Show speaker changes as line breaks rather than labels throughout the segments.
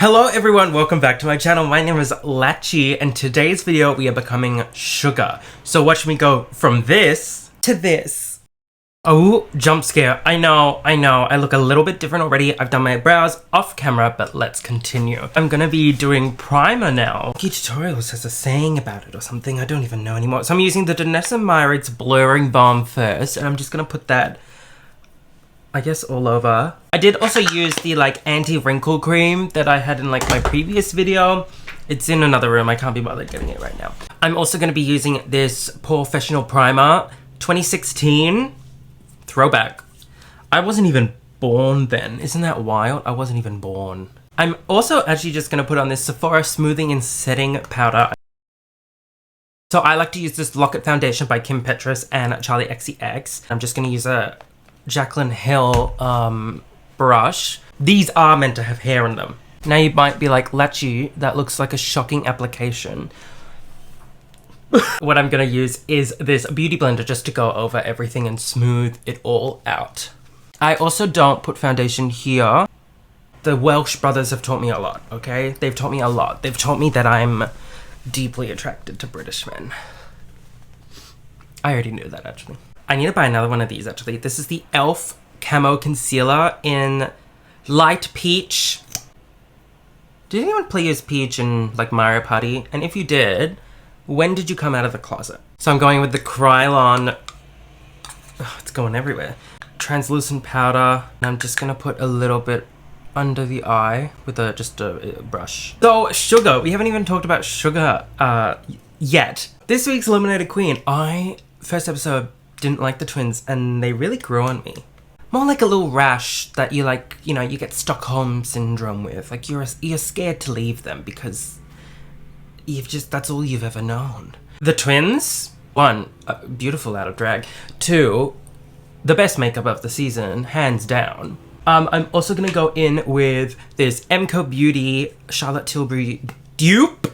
Hello everyone, welcome back to my channel. My name is Lachi, and today's video we are becoming Sugar. So watch me go from this to this. Oh, jump scare. I know. I look a little bit different already. I've done my brows off camera, but let's continue. I'm gonna be doing primer now. Key Tutorials has a saying about it or something. I don't even know anymore. So I'm using the Danessa Myricks Blurring Balm first, and I'm just gonna put that, I guess, all over. I did also use the anti-wrinkle cream that I had in my previous video. It's in another room. I can't be bothered getting it right now. I'm also going to be using this Professional Primer 2016 throwback. I wasn't even born then. Isn't that wild? I wasn't even born. I'm also actually just going to put on this Sephora Smoothing and Setting Powder. So I like to use this Lock-It Foundation by Kim Petras and Charli XCX. I'm just going to use a Jaclyn Hill brush. These are meant to have hair in them. Now you might be like, Lachi, that looks like a shocking application. What I'm gonna use is this beauty blender just to go over everything and smooth it all out. I also don't put foundation here. The Welsh brothers have taught me a lot, okay? They've taught me a lot. They've taught me that I'm deeply attracted to British men. I already knew that, actually. I need to buy another one of these, actually. This is the e.l.f. Camo Concealer in Light Peach. Did anyone play as Peach in, Mario Party? And if you did, when did you come out of the closet? So I'm going with the Krylon. Oh, it's going everywhere. Translucent powder. And I'm just gonna put a little bit under the eye with just a brush. So, Sugar. We haven't even talked about Sugar yet. This week's Eliminated Queen. First episode, didn't like the twins, and they really grew on me. More like a little rash that you you get Stockholm Syndrome with. You're scared to leave them because that's all you've ever known. The twins, one, beautiful out of drag. Two, the best makeup of the season, hands down. I'm also gonna go in with this Emco Beauty Charlotte Tilbury dupe.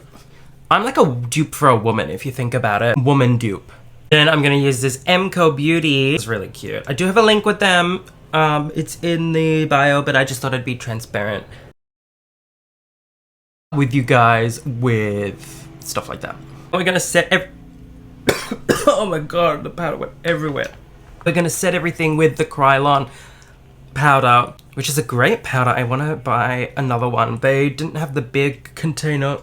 I'm like a dupe for a woman, if you think about it. Woman dupe. Then I'm gonna use this Emco Beauty. It's really cute. I do have a link with them. It's in the bio, but I just thought I'd be transparent with you guys with stuff like that. We're gonna set oh my god, the powder went everywhere. We're gonna set everything with the Krylon powder, which is a great powder. I wanna buy another one. They didn't have the big container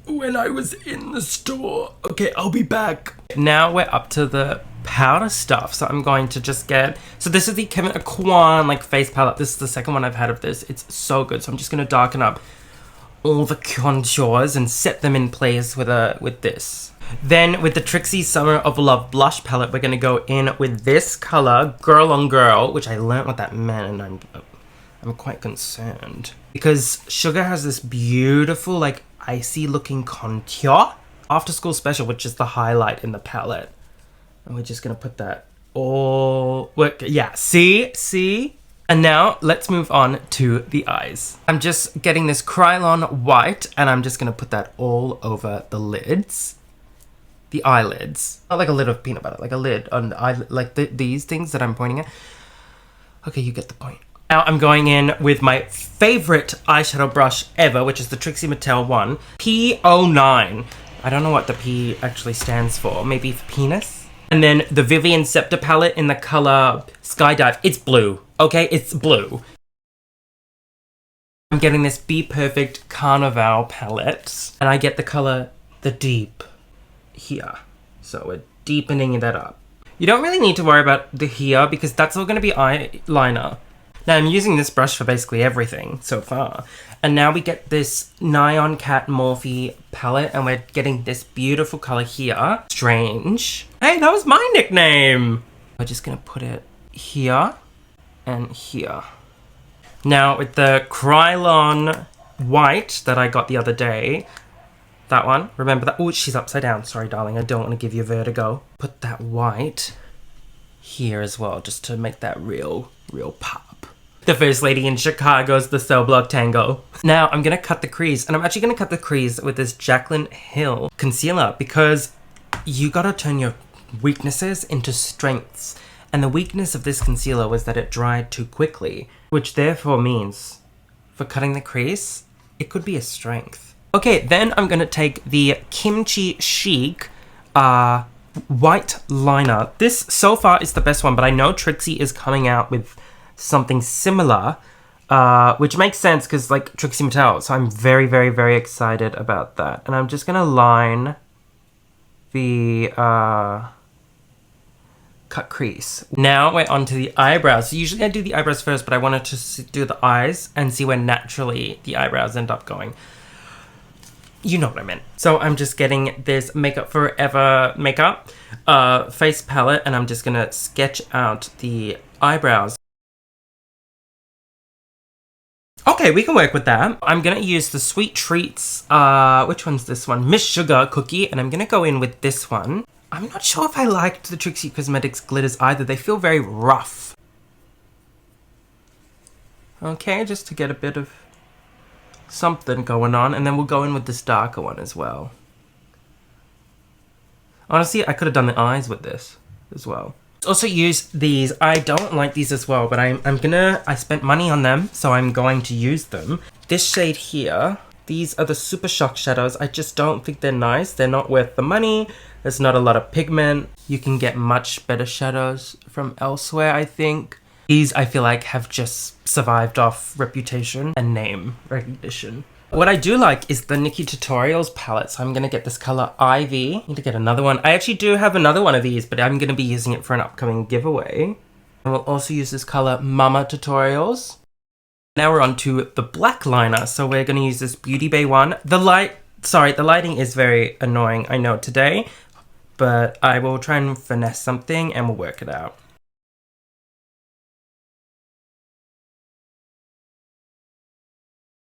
when I was in the store. Okay, I'll be back. Now we're up to the powder stuff. So I'm going to just so this is the Kevyn Aucoin face palette. This is the second one I've had of this. It's so good. So I'm just gonna darken up all the contours and set them in place with this. Then with the Trixie Summer of Love blush palette, we're gonna go in with this color, Girl on Girl, which I learned what that meant, and I'm quite concerned because Sugar has this beautiful icy looking contour. After School Special, which is the highlight in the palette. And we're just gonna put that all... Yeah, see? And now, let's move on to the eyes. I'm just getting this Krylon white, and I'm just gonna put that all over the lids. The eyelids. Not like a lid of peanut butter, like a lid on the eyelid, these things that I'm pointing at. Okay, you get the point. Now I'm going in with my favorite eyeshadow brush ever, which is the Trixie Mattel one, P09. I don't know what the P actually stands for. Maybe for penis? And then the Vivienne Scepter palette in the color Skydive. It's blue, okay? It's blue. I'm getting this Be Perfect Carnival palette, and I get the color The Deep here. So we're deepening that up. You don't really need to worry about the here because that's all gonna be eyeliner. Now I'm using this brush for basically everything so far. And now we get this Nyan Cat Morphe palette, and we're getting this beautiful color here. Strange. Hey, that was my nickname! We're just gonna put it here and here. Now with the Krylon white that I got the other day, that one, remember that? Oh, she's upside down. Sorry, darling, I don't want to give you vertigo. Put that white here as well, just to make that real pop. The first lady in Chicago's the Cell Block Tango. Now I'm gonna cut the crease, and I'm actually gonna cut the crease with this Jaclyn Hill concealer because you gotta turn your weaknesses into strengths. And the weakness of this concealer was that it dried too quickly, which therefore means for cutting the crease, it could be a strength. Okay, then I'm gonna take the Kimchi Chic white liner. This so far is the best one, but I know Trixie is coming out with something similar, which makes sense because like Trixie Mattel. So I'm very, very, very excited about that. And I'm just gonna line the cut crease. Now we're on to the eyebrows. So usually I do the eyebrows first, but I wanted to do the eyes and see where naturally the eyebrows end up going. You know what I meant. So I'm just getting this Makeup Forever makeup face palette, and I'm just gonna sketch out the eyebrows. Okay, we can work with that. I'm gonna use the Sweet Treats, which one's this one? Miss Sugar cookie, and I'm gonna go in with this one. I'm not sure if I liked the Trixie Cosmetics glitters either. They feel very rough. Okay, just to get a bit of something going on, and then we'll go in with this darker one as well. Honestly, I could have done the eyes with this as well. Also use these. I don't like these as well, but I spent money on them, so I'm going to use them. This shade here, these are the Super Shock shadows. I just don't think they're nice. They're not worth the money. There's not a lot of pigment. You can get much better shadows from elsewhere, I think. These, I feel like, have just survived off reputation and name recognition. What I do like is the Nikkie Tutorials palette, so I'm going to get this color Ivy. I need to get another one. I actually do have another one of these, but I'm going to be using it for an upcoming giveaway. And we'll also use this color Mama Tutorials. Now we're on to the black liner, so we're going to use this Beauty Bay one. The lighting is very annoying, I know, today, but I will try and finesse something and we'll work it out.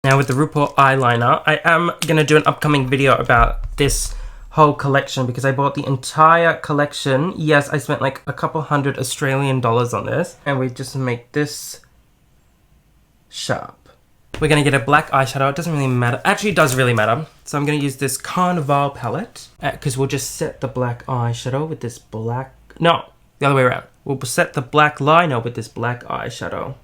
Now with the RuPaul eyeliner, I am going to do an upcoming video about this whole collection because I bought the entire collection. Yes, I spent like a couple $100 Australian on this, and we just make this sharp. We're going to get a black eyeshadow. It doesn't really matter. Actually, it does really matter. So I'm going to use this Carnival palette because we'll just set the black eyeshadow with this black... No, the other way around. We'll set the black liner with this black eyeshadow,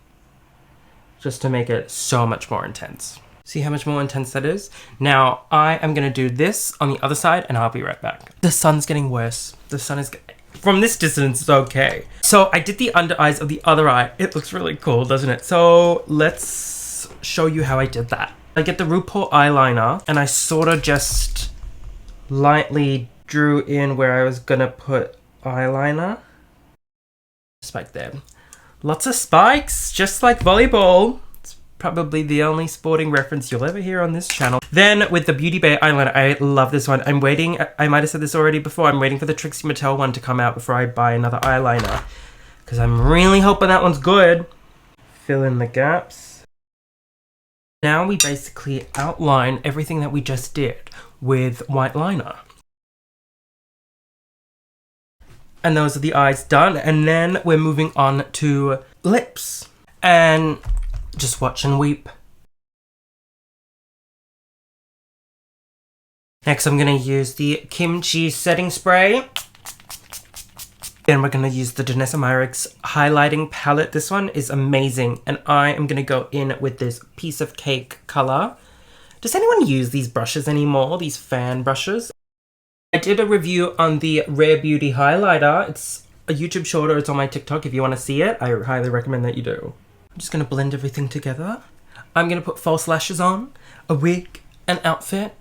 just to make it so much more intense. See how much more intense that is? Now, I am gonna do this on the other side and I'll be right back. The sun's getting worse. The sun is, from this distance, it's okay. So I did the under eyes of the other eye. It looks really cool, doesn't it? So let's show you how I did that. I get the RuPaul eyeliner and I sort of just lightly drew in where I was gonna put eyeliner. Spike there. Lots of spikes, just like volleyball. It's probably the only sporting reference you'll ever hear on this channel. Then with the Beauty Bay eyeliner, I love this one. I'm waiting, I might have said this already before, I'm waiting for the Trixie Mattel one to come out before I buy another eyeliner, because I'm really hoping that one's good. Fill in the gaps. Now we basically outline everything that we just did with white liner. And those are the eyes done. And then we're moving on to lips. And just watch and weep. Next, I'm going to use the Kimchi setting spray. Then we're going to use the Danessa Myricks highlighting palette. This one is amazing. And I am going to go in with this Piece of Cake color. Does anyone use these brushes anymore? These fan brushes? I did a review on the Rare Beauty highlighter. It's a YouTube short, or it's on my TikTok if you want to see it. I highly recommend that you do. I'm just going to blend everything together. I'm going to put false lashes on, a wig, an outfit,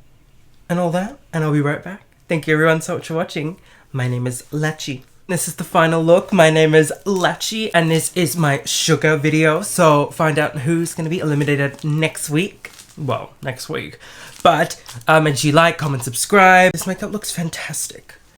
and all that. And I'll be right back. Thank you everyone so much for watching. My name is Latchie. This is the final look. My name is Latchie, and this is my sugar video. So find out who's going to be eliminated next week. Well, next week. But, and you like, comment, subscribe. This makeup looks fantastic.